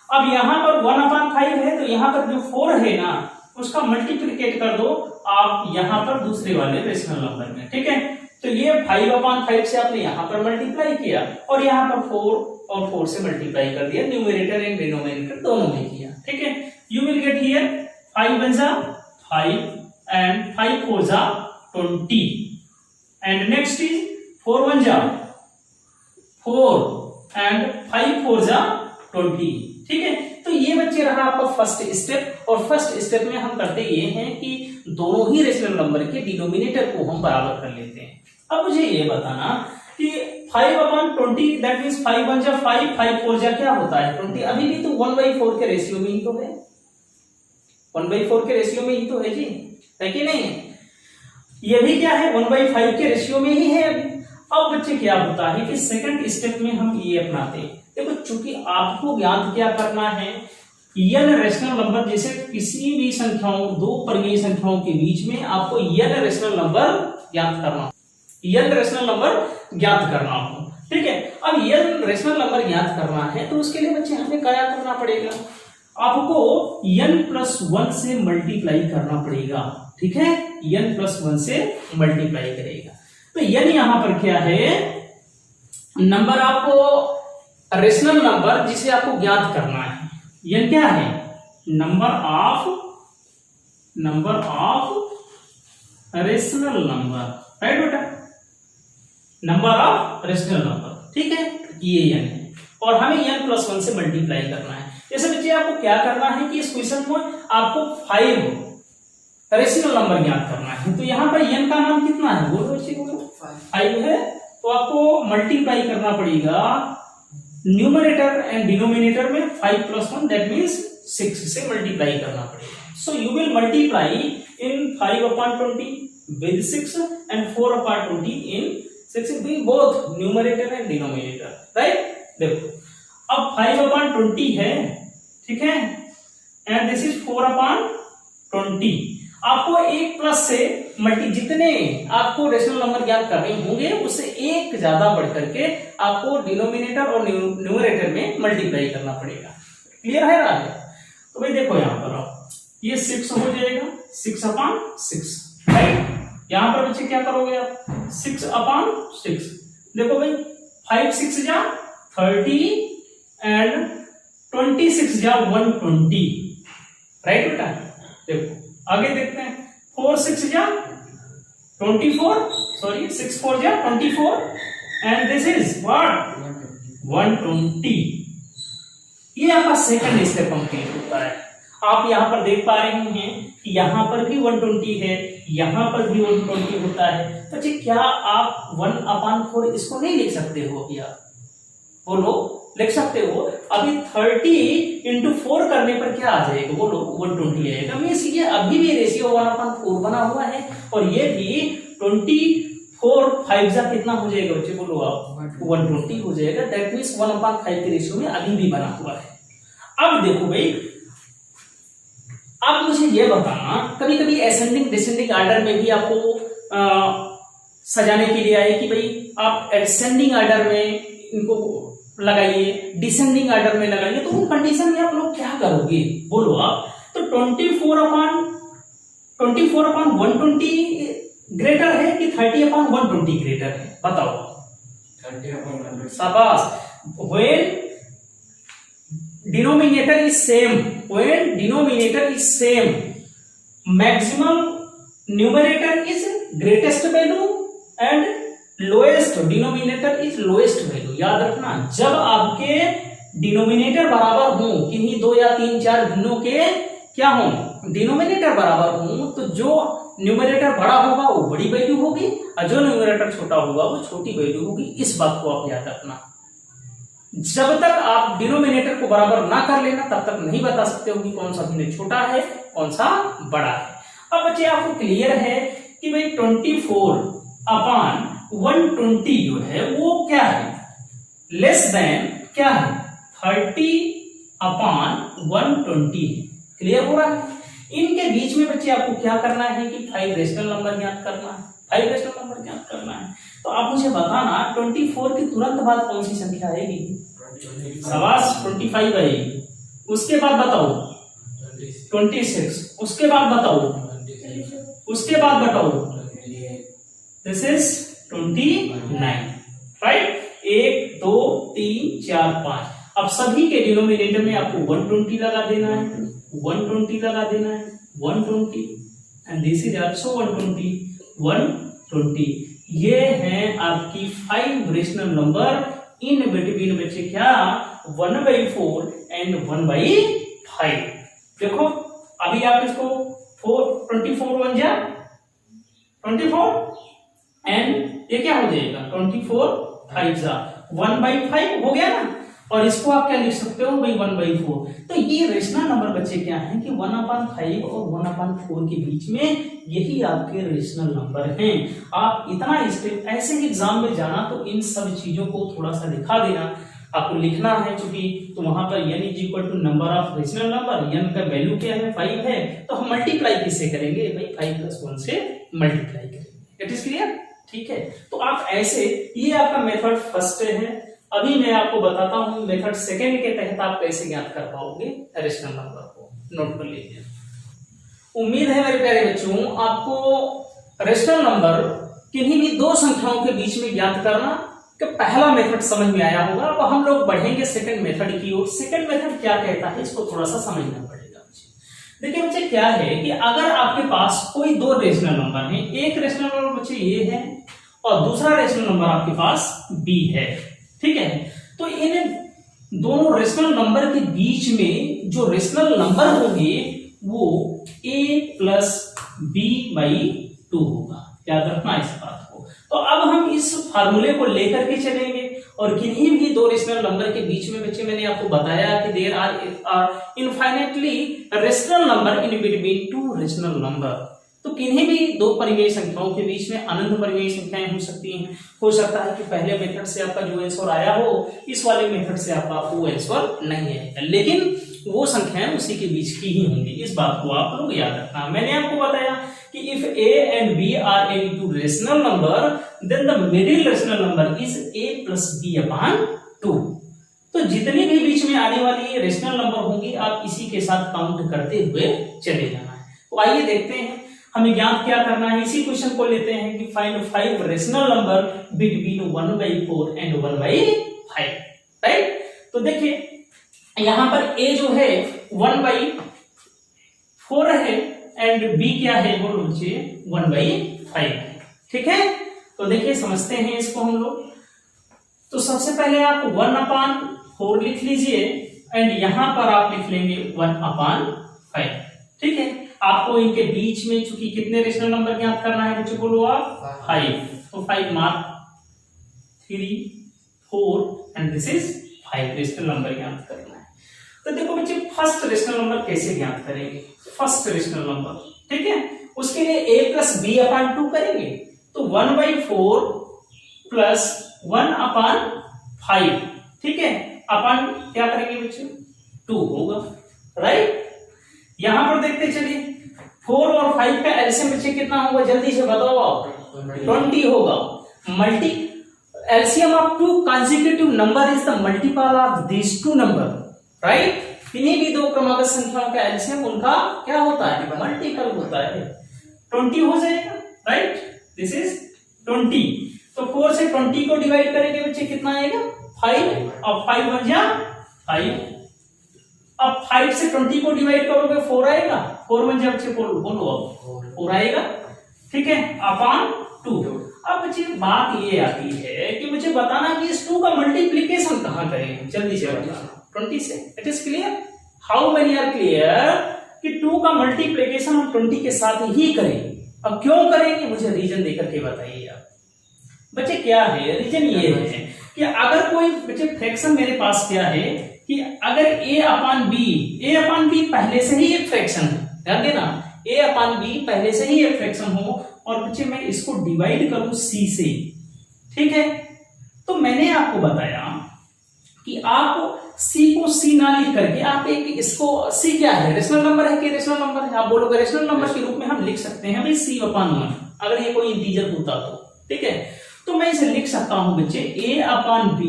S1: अब यहां पर 1/5 है, तो यहां पर जो 4 है ना उसका मल्टीप्लिकेट कर दो आप यहां पर दूसरे वाले रेशनल नंबर में, ठीक है। तो ये 5/5 से आपने यहां पर मल्टीप्लाई किया और यहां पर 4 और 4 से मल्टीप्लाई कर दिया, न्यूमरेटर एंड डिनोमिनेटर दोनों में किया, ठीक है। यू विल गेट हियर 5 1 जा 5 and 5 4 जा 20 and next is 4 1 जा 4 and 5 4 जा 20, ठीक है। तो ये बच्चे रहा आपका फर्स्ट स्टेप, और फर्स्ट स्टेप में हम करते ये हैं कि दोनों ही रेशनल नंबर के डिनोमिनेटर को हम बराबर कर लेते हैं। अब मुझे ये बताना कि 5/20 दैट मींस 5 1 जा 5 5 4 जा क्या होता है 20। अभी भी तो 1/4 के रेशियो में ही तो है, 1/4 के रेशियो में ही तो है जी, है कि नहीं। ये भी क्या है 1/5 के रेशियो में ही है अभी। अब बच्चे क्या होता है कि सेकंड स्टेप में हम ये अपनाते हैं। देखो चूंकि आपको ज्ञात क्या करना है, n रेशनल नंबर, जैसे किसी भी संख्याओं, दो परिमेय संख्याओं के बीच में आपको n रेशनल नंबर ज्ञात करना, n रेशनल नंबर ज्ञात करना हो, ठीक है। अब n रेशनल नंबर ज्ञात करना है तो उसके लिए बच्चे हमें क्या करना पड़ेगा, आपको n+1 से मल्टीप्लाई करना पड़ेगा, ठीक है। n+1 से मल्टीप्लाई करेगा तो n यहां पर क्या है, नंबर आपको रेशनल नंबर जिसे आपको ज्ञात करना है, n क्या है, number of rational number, right बेटा, नंबर ऑफ रेशनल नंबर, ठीक है, ये n है और हमें n+1 से मल्टीप्लाई करना है। जैसे बच्चे आपको क्या करना है कि इस क्वेश्चन में आपको 5 रेशनल नंबर ज्ञात करना है, तो यहां पर n का मान कितना है, बोलो बच्चे को 5 है, तो आपको मल्टीप्लाई करना पड़ेगा न्यूमरेटर एंड डिनोमिनेटर में 5 + 1 दैट मींस 6 से मल्टीप्लाई करना पड़ेगा। So you will multiply in 5/20 with 6 and 4/20 in 6 being both numerator and denominator, right। देखो अब 5/20 है, ठीक है, एंड दिस इज 4/20। आपको एक प्लस से जितने आपको रेशनल नंबर ज्ञात करने होंगे उससे एक ज्यादा बढ़ करके आपको डिनोमिनेटर और न्यूमरेटर में मल्टीप्लाई करना पड़ेगा। क्लियर है रहा है। तो भाई देखो यहां पर ये 6 हो जाएगा 6/6, राइट। यहां पर बच्चे क्या करोगे आप 6/6। देखो भाई 5 6 जा 30 एंड 26 जा 120, राइट बेटा। देखो आगे देखते हैं 4 6 जा 24, सॉरी 6 4 जा 24 एंड दिस इज व्हाट 120। ये आपका सेकंड स्टेप कंप्लीट होता है। आप यहां पर देख पा रहे हैं कि यहां पर भी 120 है, यहां पर भी 120 होता है। तो जी क्या आप 1/4 इसको नहीं लिख सकते हो क्या, बोलो लिख सकते हो। अभी 30 × 4 करने पर क्या आ जाएगा, बोलो 120 आएगा। मींस ये अभी भी रेशियो 1/4 बना हुआ है और ये भी 24 5 जा कितना हो जाएगा बच्चे, बोलो आप 120 हो जाएगा। दैट मींस 1/5 के रेशियो में अभी भी बना हुआ है। अब देखो भाई, आप मुझे ये बताना, कभी कभी असेंडिंग डिसेंडिंग ऑर्डर में भी आपको सजाने के लिए आए कि भाई आप असेंडिंग ऑर्डर में इनको लगाइए, डिसेंडिंग ऑर्डर में लगाइए, तो उन कंडीशन में आप लोग क्या करोगे, बोलो आप। तो 24/120 ग्रेटर है कि 30/120 ग्रेटर है, बताओ।
S2: 30/100।
S1: शाबाश। When denominator is same, when denominator is same maximum numerator is greatest value and lowest denominator is lowest value. याद रखना, जब आपके डिनोमिनेटर बराबर हो, किन्हीं 2 या 3 4 भिन्नों के क्या हो, डिनोमिनेटर बराबर हो, तो जो न्यूमरेटर बड़ा होगा वो बड़ी वैल्यू होगी और जो न्यूमरेटर छोटा होगा वो छोटी वैल्यू होगी। इस बात को आप याद रखना। जब तक आप डिनोमिनेटर को बराबर ना कर लेना तब तक नहीं बता सकते हो कि कौन सा भिन्न छोटा है कौन सा बड़ा है। अब बच्चे आपको क्लियर है कि भाई 24/120 जो है वो क्या है, लेस देन क्या है, 30/120। क्लियर हो रहा है। इनके बीच में बच्चे आपको क्या करना है कि 5 रेशनल नंबर ज्ञात करना है, 5 रेशनल नंबर ज्ञात करना है। तो आप मुझे बताना 24 के तुरंत बाद कौन सी संख्या आएगी? शाबाश, 25 आएगी। उसके बाद बताओ 26, उसके बाद बताओ, उसके बाद बताओ, दिस इज 29, राइट। 1 2 3 4 5। अब सभी के डिनोमिनेटर में आपको 120 लगा देना है, 120 लगा देना है, 120 एंड दिस इज आल्सो 120, 120। ये हैं आपकी 5 रेशनल नंबर इन बिटवीन बच्चे क्या 1/4 एंड 1/5। देखो अभी आप इसको 24 1 जा 24 एंड ये क्या हो जाएगा 24 5 जा 1/5 हो गया ना। और इसको आप क्या लिख सकते हो भाई 1/4। तो ये रेशनल नंबर बच्चे क्या है कि 1/5 और 1/4 के बीच में यही आपके रेशनल नंबर हैं। आप इतना स्टेप ऐसे ही एग्जाम में जाना तो इन सब चीजों को थोड़ा सा दिखा देना, आपको लिखना है चूंकि तो वहां पर n = number of rational number, n का वैल्यू क्या है 5 है, तो हम मल्टीप्लाई किससे करेंगे भाई 5 + 1 से मल्टीप्लाई करेंगे। इट इज क्लियर, ठीक है। तो आप ऐसे, ये आपका मेथड फर्स्ट है। अभी मैं आपको बताता हूं मेथड सेकंड के तहत आप कैसे ज्ञात कर पाओगे रेशनल नंबर को। नोट कर लीजिए। उम्मीद है मेरे प्यारे बच्चों आपको रेशनल नंबर किन्हीं भी दो संख्याओं के बीच में ज्ञात करना का पहला मेथड समझ में आया होगा। अब हम लोग बढ़ेंगे सेकंड मेथड की ओर। सेकंड मेथड क्या कहता है इसको थोड़ा सा समझना पड़ेगा। देखिए बच्चे क्या है कि अगर आपके पास कोई दो रेशनल नंबर है, एक रेशनल नंबर बच्चे ये है और दूसरा रेशनल नंबर आपके पास बी है, ठीक है। तो इन दोनों रेशनल नंबर के बीच में जो रेशनल नंबर होंगे वो a + b/2 होगा। याद रखना इस बात को। तो अब हम इस फार्मूले को लेकर के चलेंगे और किन्हीं भी दो रेशनल नंबर के बीच में बच्चे मैंने आपको बताया कि there are infinitely rational number in between two rational number. तो किन्हीं भी दो परिमेय संख्याओं के बीच में अनंत परिमेय संख्याएं हो सकती हैं। हो सकता है कि पहले मेथड से आपका जो आंसर आया हो इस वाले मेथड से आपका वो आंसर नहीं आएगा, लेकिन वो संख्याएं उसी के बीच की ही होंगी। इस बात को आप लोग याद रखना। मैंने आपको बताया कि if a and b are any two rational number then the middle rational number is a + b/2। तो जितनी भी बीच में आने वाली रेशनल नंबर होंगी आप इसी के साथ काउंट करते हुए चले जाना है। तो आइए देखते हैं हमें ज्ञात क्या करना है। इसी क्वेश्चन को लेते हैं कि find 5 rational number between 1/4 and 1/5, right. तो देखिए यहां पर a जो है 1/4 है एंड b क्या है वो बच्चे 1/5, ठीक है। तो देखिए समझते हैं इसको हम लोग। तो सबसे पहले आप 1/4 लिख लीजिए एंड यहां पर आप लिख लेंगे 1/5, ठीक है। आपको इनके बीच में चूंकि कितने रेशनल नंबर ज्ञात करना है बच्चों बोलो आप 5। तो 5 mark 3 4 and this is 5 rational number ज्ञात करना है। तो देखो बच्चे फर्स्ट रेशनल नंबर कैसे ज्ञात करेंगे। फर्स्ट रेशनल नंबर, ठीक है, उसके लिए a + b/2 करेंगे। तो 1/4 + 1/5, ठीक है, अपन क्या करेंगे बच्चे 2 होगा, राइट। यहां पर देखते चलिए 4 और 5 का एलसीएम बच्चे कितना होगा जल्दी से बताओ आप 20 होगा। Multi LCM of two consecutive number is the multiple of this two number, right. किन्हीं भी दो क्रमागत संख्याओं का एलसीएम उनका क्या होता है मल्टीपल होता है, 20 हो जाएगा, राइट। This is 20। तो 4 से 20 को डिवाइड करेंगे बच्चे कितना आएगा 5 और 5 1 जा 5, अब 5 से 20 को डिवाइड करोगे 4 आएगा, 4 में जब से बोलो अब 4 आएगा, ठीक है, अपॉन 2। अब बच्चे बात ये आती है कि मुझे बताना कि इस 2 का मल्टीप्लीकेशन कहाँ करें, जल्दी से बताना 20 से। It is clear, how many are clear कि 2 का मल्टीप्लीकेशन हम 20 के साथ ही करेंगे। अब क्यों करेंगे मुझे रीजन देकर के बताइए आप बच्चे। क्या है रीजन? ये है कि अगर कोई बच्चे फ्रैक्शन मेरे पास क्या है कि अगर a अपॉन बी पहले से ही एक फ्रैक्शन है, ध्यान देना, a अपॉन बी पहले से ही एक फ्रैक्शन हो और बच्चे मैं इसको डिवाइड करूं c से, ठीक है, तो मैंने आपको बताया कि आप c को c ना लिख करके आप एक इसको c क्या है, रेशनल नंबर है कि रेशनल नंबर है, आप बोलोगे रेशनल नंबर के रूप में हम लिख सकते हैं भाई c अपॉन 1, अगर ये कोई इंटीजर होता तो, ठीक है, तो मैं इसे लिख सकता हूं बच्चे a upon b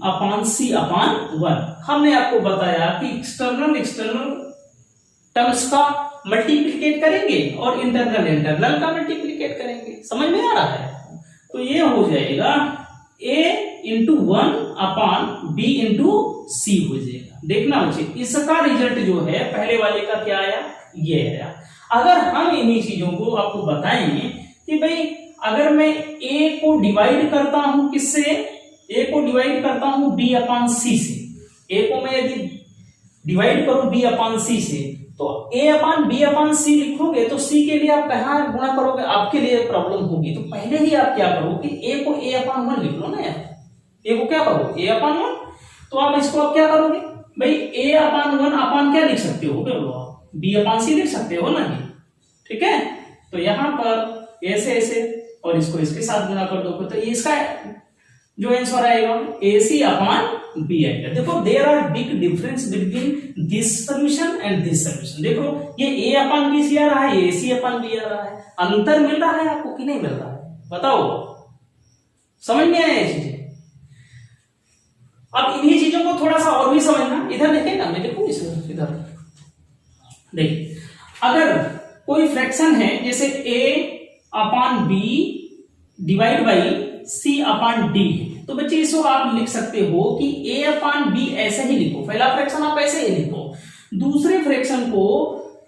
S1: upon c upon 1। हमने आपको बताया कि एक्सटर्नल टर्म्स का मल्टीप्लिकेट करेंगे और इंटरनल का मल्टीप्लिकेट करेंगे, समझ में आ रहा है? तो ये हो जाएगा a into 1 upon b into c हो जाएगा। देखना बच्चे इसका रिजल्ट जो है पहले वाले का क्या आया, ये आया। अगर हम इन्हीं चीजों को आपको बताएंगे कि भाई अगर मैं a को डिवाइड करता हूं किससे, a को डिवाइड करता हूं b अपॉन c से, a को मैं यदि डिवाइड करूं b अपॉन c से, तो a upon b upon c लिखोगे तो c के लिए आप कहां गुणा करोगे, आपके लिए प्रॉब्लम होगी। तो पहले ही आप क्या करो कि a को a अपॉन 1 लिख लो ना यार, a को क्या करो a अपॉन 1, तो आप इसको आप क्या करोगे भाई a अपॉन 1 अपॉन क्या लिख सकते हो, b अपॉन c लिख सकते हो ना, ठीक है। तो यहां पर ऐसे और इसको इसके साथ गुणा कर दो तो इसका जो आंसर आएगा AC अपॉन B आएगा। देखो there are big difference between this solution and this solution. देखो ये A अपॉन B आ रहा है, AC अपॉन B आ रहा है, अंतर मिल रहा है आपको कि नहीं मिल रहा है, बताओ, समझ में आया ये चीजें? अब इन्हीं चीजों को थोड़ा सा और भी समझना, इधर देखेगा, मैं देखू इधर देखिए, अगर कोई फ्रैक्शन है जैसे A upon b divide by c upon d, तो बच्चे इसको आप लिख सकते हो कि a अपॉन बी ऐसे ही लिखो, पहला फ्रैक्शन आप ऐसे ही लिखो, दूसरे फ्रैक्शन को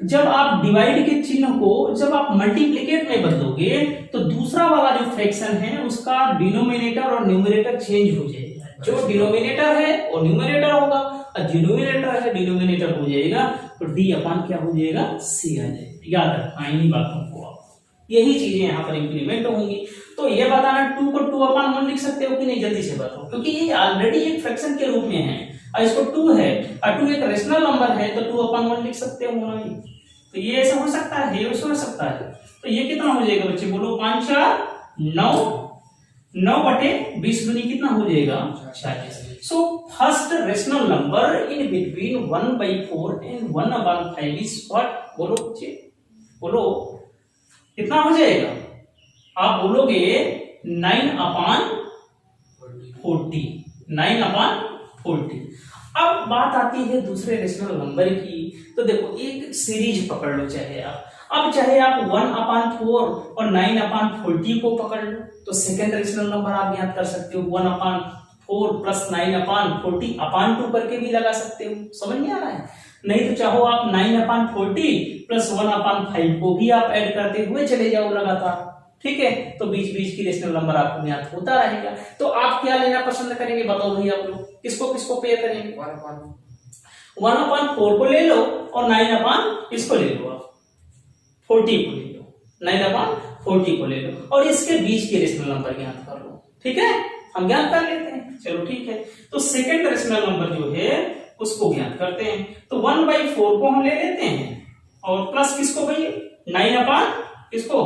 S1: जब आप डिवाइड के चिन्ह को जब आप मल्टीप्लिकेट में बदलोगे तो दूसरा वाला जो फ्रैक्शन है उसका डिनोमिनेटर और न्यूमरेटर चेंज हो जाएगा, जो डिनोमिनेटर है वो न्यूमरेटर होगा और डिनोमिनेटर है डिनोमिनेटर हो जाएगा, तो डी अपॉन क्या हो जाएगा, सी आ जाएगा। याद रखना इन्हीं बातों को, यही चीजें यहाँ पर इंप्लीमेंट होंगी। तो ये बताना 2 को 2 अपॉन 1 लिख सकते हो कि नहीं, जल्दी से बताओ, क्योंकि ये ऑलरेडी एक फ्रैक्शन के रूप में है और इसको 2 है और 2 एक रेशनल नंबर है तो 2 अपॉन 1 लिख सकते हो ना, तो ये ऐसा हो सकता है, ये ऐसा हो सकता है। तो ये कितना हो जाएगा बच्चे, बोलो 5 4 9, 9 बटे 20 दूनी कितना हो जाएगा 40। So first rational number in between 1/4 and 1/5 is what, बोलो बच्चे, बोलो कितना हो जाएगा, आप बोलोगे 9 अपॉन 40, 9 अपॉन 40। अब बात आती है दूसरे रेशनल नंबर की, तो देखो एक सीरीज पकड़ लो, चाहे आप अब चाहे आप 1 अपॉन 4 और 9 अपॉन 40 को पकड़ लो, तो सेकेंड रेशनल नंबर आप याद कर सकते हो 1 अपॉन 4 प्लस 9 अपॉन 40 अपॉन 2 करके भी लगा सकते हो, समझ में आ रहा है? नहीं तो चाहो आप 9 अपॉन 40 प्लस 1 अपॉन 5 को भी आप ऐड करते हुए चले जाओ लगातार, ठीक है, तो बीच बीच की रेशनल नंबर आपको याद होता रहेगा। तो आप क्या लेना पसंद करेंगे, बताओ भाई आप लोग, किसको किसको पेयर करेंगे? 1 अपॉन 4 को ले लो और 9 अपॉन इसको ले लो, आप 40 को ले लो, 9 अपॉन 40 को ले लो और इसके बीच के रेशनल नंबर ज्ञात कर लो, ठीक है, हम ज्ञात कर लेते हैं, चलो ठीक है। तो सेकंड रेशनल नंबर जो है उसको ज्ञात करते हैं, तो 1/4 को हम ले लेते हैं और प्लस किसको भाई 9 अपॉन किसको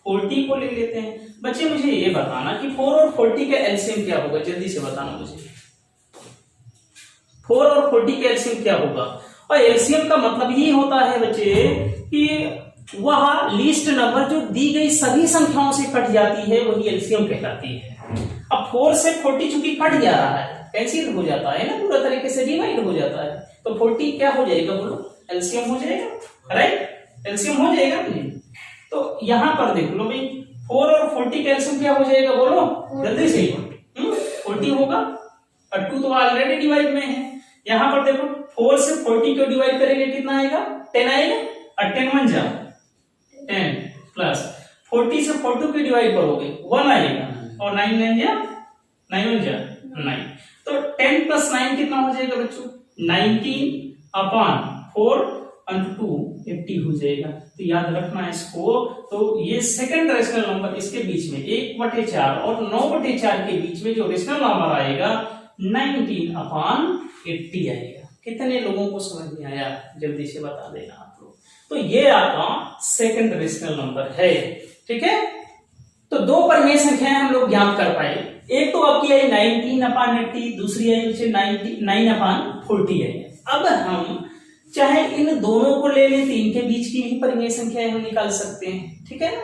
S1: 40 को ले लेते हैं। बच्चे मुझे ये बताना कि 4 और 40 का एलसीएम क्या होगा, जल्दी से बताना मुझे, 4 और 40 का एलसीएम क्या होगा? और एलसीएम का मतलब ये होता है बच्चे कि वह लीस्ट नंबर जो दी गई सभी संख्याओं से कट जाती है वही एलसीएम कहलाती है। अब 4 से 40 चूंकि कट जा रहा है, कैंसिल हो जाता है ना, पूरा तरीके से डिवाइड हो जाता है, तो 40 क्या हो जाएगा, बोलो एलसीएम हो जाएगा, राइट, एलसीएम हो जाएगा। तो यहां पर देख लो भाई 4 और 40 का एलसीएम क्या हो जाएगा, बोलो जल्दी से, 40 होगा और 2 तो ऑलरेडी डिवाइड में है, यहाँ पर देखो 4 से 40 को डिवाइड करेंगे कितना आएगा 10 आएगा, और 10 1 जा 10 प्लस 40 से 42 को डिवाइड करोगे 1 आएगा, और 9 9 जा 9 1 जा 9। तो 10 प्लस 9 कितना हो जाएगा बच्चों 19/4 × 2 80 हो जाएगा। तो याद रखना इसको। तो ये सेकंड रेशनल नंबर, इसके बीच में 1/4 और 9/4 के बीच में जो रेशनल नंबर आएगा 19/80 आएगा। कितने लोगों को समझ में आया जल्दी से बता देना आप लोग। तो ये आपका सेकंड रेशनल नंबर है, ठीक है। तो दो परिमेय संख्याएं हम लोग ज्ञात कर पाए। एक तो आपकी आई 19/80, दूसरी आई 9/40 है। अब हम चाहे इन दोनों को ले लें तो इनके बीच की भी परिमेय संख्याएं हम निकाल सकते हैं, ठीक है ना।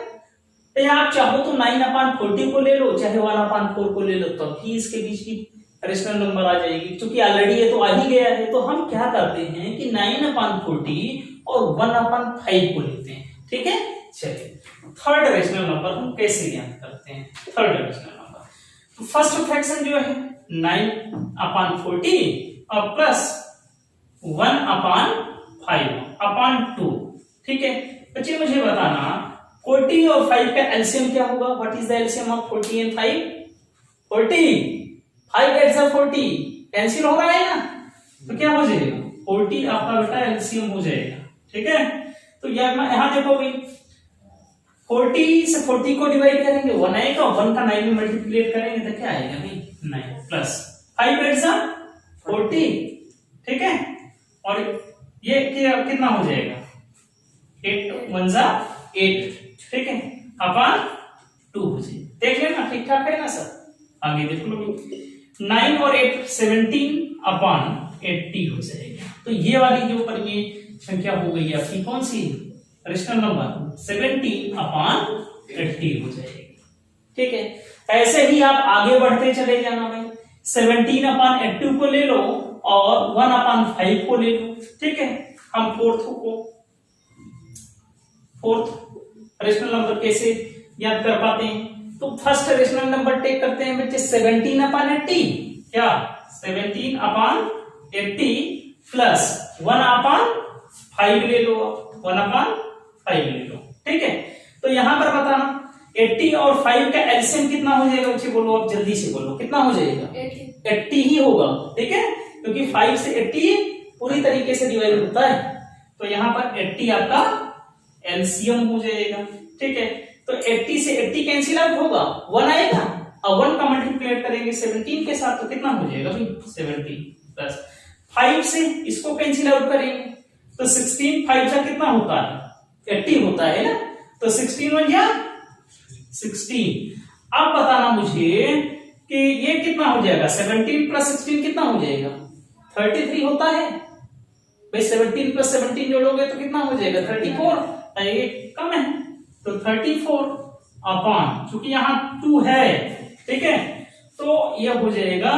S1: तो आप चाहो तो 9/40 को ले लो, चाहे 1/4 को ले लो, तो भी इसके बीच की रेशनल नंबर आ जाएगी। क्योंकि ऑलरेडी ये तो आ ही गया है, तो हम क्या करते हैं कि 9/40 और 1/5 को लेते हैं, ठीक है। चलिए थर्ड रेशनल नंबर हम कैसे ज्ञात करते हैं। थर्ड रेशनल नंबर, तो फर्स्ट फ्रैक्शन जो है 9/40 और प्लस 1/5/2, ठीक है। बच्चे मुझे बताना 40 और 5 का एलसीएम क्या होगा। What is the LCM of 40 and 5? 40, 5 8 40 cancel हो रहा है ना, तो क्या हो जाएगा 40 आपका बेटा एलसीएम हो जाएगा, ठीक है। तो यहां देखो भाई 40 से 40 को डिवाइड करेंगे 1 आएगा, 1 का 9 में मल्टीप्लीकेट करेंगे तो क्या आएगा भाई 9 प्लस 5 8 40, ठीक है। और ये कितना हो जाएगा 8 1 8, ठीक है, अपॉन 2 हो जाएगा। देख लेना ठीक ठाक है ना सर। आगे देख लो 9 और 8 17/80 हो जाएगा। तो ये वाली जो परिमेय संख्या हो गई आपकी कौन सी रेशनल नंबर 17/80 हो जाएगी, ठीक है। ऐसे ही आप आगे बढ़ते चले जाना भाई 17/80 को ले लो और 1/5 को ले लो, ठीक है। हम फोर्थ रेशनल नंबर कैसे याद कर पाते हैं। तो फर्स्ट रेशनल नंबर टेक करते हैं बच्चे 17/80, क्या 17/80 प्लस 1/5 ले लो, 1/5 ले लो, ठीक है। तो यहां पर बताना 80 और 5 का एलसीएम कितना हो जाएगा बच्चे, बोलो आप जल्दी से बोलो कितना हो जाएगा 80 ही होगा, ठीक है, क्योंकि 5 से 80 पूरी तरीके से डिवाइड होता है। तो यहां पर 80 आपका एलसीएम हो जाएगा, ठीक है। तो 80 से 80 कैंसिल आउट होगा, 1 आएगा, और 1 का मल्टीप्लाई करेंगे 17 के साथ तो कितना हो जाएगा भाई 17 प्लस 5 से इसको कैंसिल आउट करेंगे तो 16 5 का कितना होता है 80 होता है ना। तो 16 1 जा 16। अब बताना मुझे कि ये कितना हो जाएगा 17 प्लस 16 कितना हो जाएगा 33 होता है भाई। 17 प्लस 17 जोड़ोगे तो कितना हो जाएगा 34, ये कम है तो 34 अपॉन, चूंकि यहां 2 है, ठीक है, तो ये हो जाएगा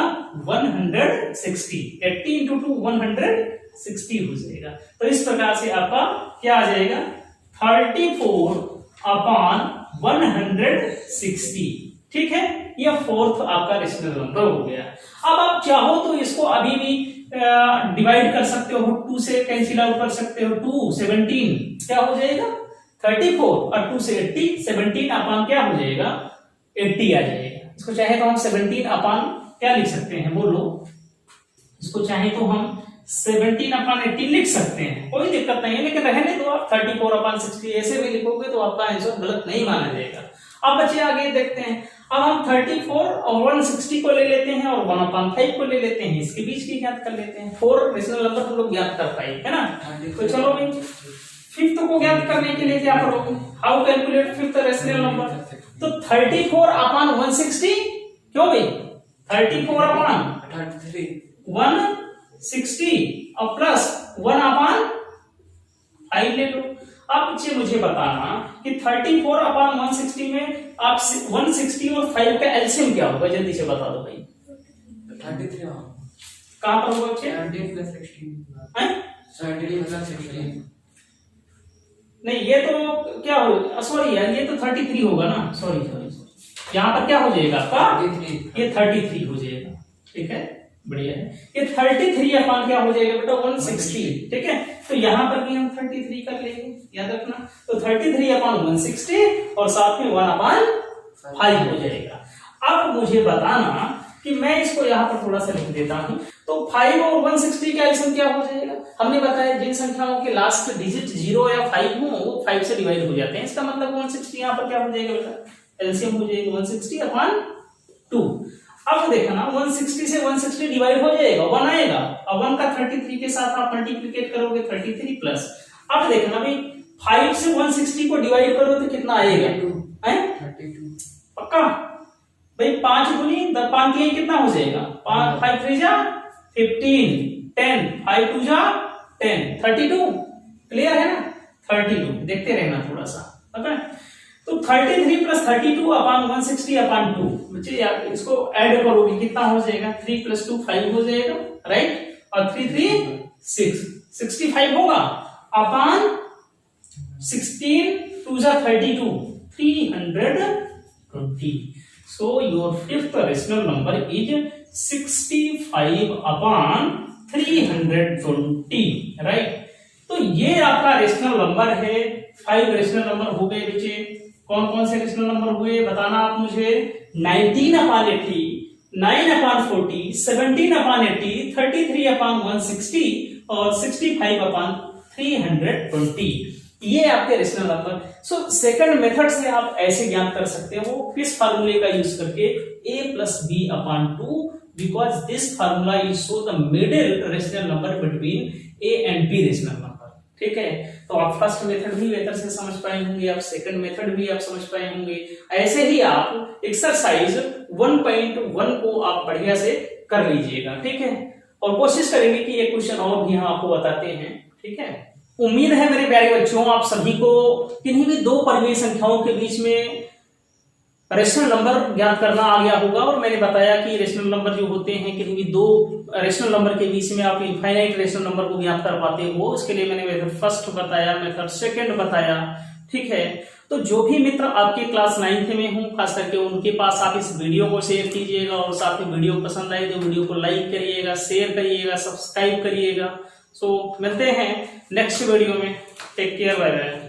S1: 160। 80 × 2 160 हो जाएगा। तो इस प्रकार से आपका क्या आ जाएगा 34/160, ठीक है। यह फोर्थ आपका रेशनल नंबर हो गया। अब आप चाहो तो इसको अभी भी डिवाइड कर सकते हो, 2 से कैंसिल आउट कर सकते हो, 2 17 क्या हो जाएगा 34 और 2 से 80 17 अपॉन क्या हो जाएगा 80 आ जाएगा। इसको चाहे तो हम 17 अपॉन क्या लिख सकते हैं बोलो, इसको चाहे तो हम 17/80 लिख सकते हैं, कोई दिक्कत नहीं है, लेकिन रहने दो आप 34/60 ऐसे भी लिखोगे तो आपका आंसर गलत नहीं माना जाएगा। अब बच्चे आगे देखते हैं। अब हम 34 और 160 को ले लेते हैं और 1/5 को ले लेते हैं, इसके बीच की ज्ञात कर लेते हैं। 4 रेशनल नंबर हम लोग ज्ञात कर पाए, है ना। तो चलो भाई फिफ्थ को ज्ञात करने के लिए क्या करोगे, how calculate fifth rational number. तो 34/160 क्यों भाई 34/160 और प्लस 1/5 ले लो। अब बच्चे मुझे बताना कि 34/160 में आप 160 और 5 का एलसीएम क्या होगा, जल्दी से बता दो भाई।
S2: 33
S1: कहां पर होगा बच्चे
S2: 17 + 16
S1: हैं
S2: 17 + 16
S1: नहीं, ये तो क्या हो सॉरी यार, ये तो 33 होगा ना, सॉरी यहाँ पर क्या हो जाएगा आपका
S2: 33,
S1: ये 33 हो जाएगा, ठीक है। बढ़िया है। ये 33 अपान क्या हो जाएगा बेटा 160, ठीक है। तो यहाँ पर भी हम 33 कर लेंगे, याद रखना। तो 33 अपान 160 और साथ में 1 अपान 5 हो जाएगा। अब मुझे बताना कि मैं इसको यहाँ पर थोड़ा सा लिख देता हूँ। तो 5 और 160 का एलसीएम क्या हो जाएगा? हमने बताया जिन संख्याओं के लास्ट डिजिट 0 या 5 हो वो 5 से डिवाइड हो जाते हैं। इसका मतलब 160 यहाँ पर क्या हो जाएगा बेटा? एलसीएम हो जाएगा 160 अपान 2। अब देखना 160 से 160 डिवाइड हो जाएगा, 1 आएगा। अब 1 का 33 के साथ आप मल्टीप्लिकेट करोगे 33 प्लस। अब देखना भाई 5 से 160 को डिवाइड करो तो कितना आएगा?
S2: 32
S1: पक्का भाई? 5 गुनी 5 के कितना हो जाएगा? 5 3 जा 15, 10, 5 2 जा 10, 32। क्लियर है ना? 32 देखते रहना थोड़ा सा, ओके। तो 33 प्लस 32 अपान 160 अपान 2, बच्चे यार इसको ऐड करोगे कितना हो जाएगा? 3 प्लस 2 5 हो जाएगा, राइट। और 3 3 6, 65 होगा अपान 16 2 जा 32, 320। So your fifth rational number is 65 upon 320, right? तो ये आपका रेशनल नंबर है। 5 रेशनल नंबर हो गए बच्चे। कौन कौन से रेशनल नंबर हुए बताना आप मुझे। 19 अपान 80, 9 अपान 40, 17 अपान 80, 33 अपान 160 और 65 अपान 320। ये आपके rational number. So second method से आप ऐसे ज्ञात कर सकते हो किस फार्मूले का यूज करके? a plus b upon 2, because this formula is show the middle rational number between a and b rational number, ठीक है। तो आप फर्स्ट मेथड भी बेहतर से समझ पाए होंगे, आप सेकंड मेथड भी आप समझ पाए होंगे। ऐसे ही आप एक्सरसाइज 1.1 को आप बढ़िया से कर लीजिएगा, ठीक है। और कोशिश करेंगे कि ये क्वेश्चन और भी हम आपको बताते हैं, ठीक है। उम्मीद है मेरे प्यारे बच्चों आप सभी को किन्हीं भी दो परिमेय संख्याओं के बीच में रेशनल नंबर ज्ञात करना आ गया होगा। और मैंने बताया कि रेशनल नंबर जो होते हैं किन्हीं भी दो रेशनल नंबर के बीच में आप इनफाइनाइट रेशनल नंबर को ज्ञात कर पाते हो। इसके लिए मैंने मेथड फर्स्ट बताया, मेथड सेकंड बताया, ठीक है। तो जो भी मित्र आपके क्लास 9th में हो खास करके उनके पास आप इस वीडियो को शेयर कीजिएगा और साथ में वीडियो पसंद आए तो वीडियो को लाइक करिएगा, शेयर करिएगा, सब्सक्राइब करिएगा। सो मिलते हैं नेक्स्ट वीडियो में। Take care, bye bye.